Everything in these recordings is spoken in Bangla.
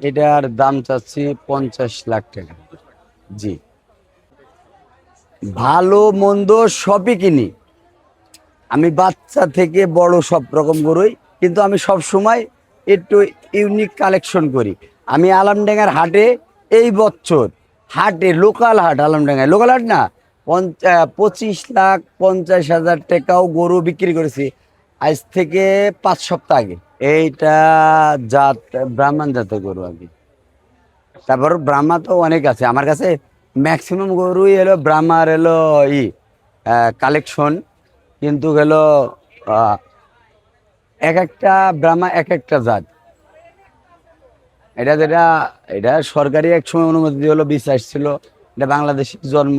এটার দাম চাচ্ছি 50 লাখ টাকা। জি, ভালো মন্দ সবই কিনি আমি, বাচ্চা থেকে বড় সব রকম গরুই। কিন্তু আমি সব সময় একটু ইউনিক কালেকশন করি। আমি আলমডাঙ্গার হাটে এই বছর হাটে, লোকাল হাট, আলমডাঙ্গায় লোকাল হাট না, 25,50,000 টাকাও গরু বিক্রি করেছি আজ থেকে 5 সপ্তাহ আগে। এইটা জাত ব্রাহ্মণ জাতের গরু আর কি। তারপর ব্রাহ্মা তো অনেক আছে আমার কাছে, ম্যাক্সিমাম গরুই এলো ব্রাহ্মার এলো কালেকশন। কিন্তু হলো আহ, এক একটা ব্রাহ্মা এক একটা জাত। এটা যেটা, এটা সরকারি এক সময় অনুমতি হলো, বিশ্বাস ছিল, এটা বাংলাদেশের জন্ম।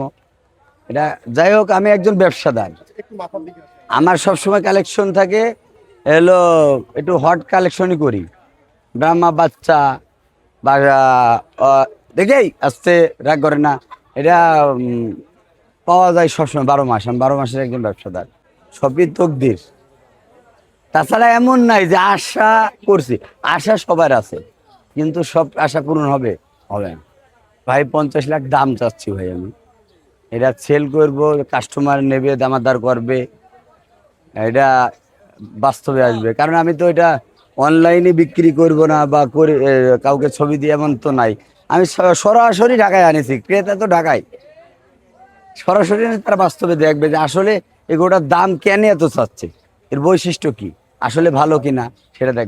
এটা যাই হোক, আমি একজন ব্যবসাদার, আমার সব সময় কালেকশন থাকে এলো, একটু হট কালেকশনই করি। ব্রাহ্মা বাচ্চা বা দেখেই আসতে রাগ করে না। এটা পাওয়া যায় সবসময় 12 মাস। আমি 12 মাসের একজন ব্যবসাদার। সবই তকদির। তাছাড়া এমন নাই যে আশা করছি, আশা সবার আছে, কিন্তু সব আশা পূরণ হবে হবে না। ভাই 50 লাখ দাম চাচ্ছি ভাই আমি। এটা সেল করব, কাস্টমার নেবে, দামাদার করবে, এটা বাস্তবে আসবে। কারণ আমি তো এটা অনলাইনে বিক্রি করব না বা করে কাউকে ছবি দিয়ে, এমন তো নাই। আমি সরাসরি ঢাকায় আনেছি, ক্রেতা তো ঢাকায়। সরাসরি এনে তারা বাস্তবে দেখবে যে আসলে এগুলোটার দাম কেন এত চাচ্ছে, এর বৈশিষ্ট্য কি, আসলে ভালো কিনা সেটা দেখবে।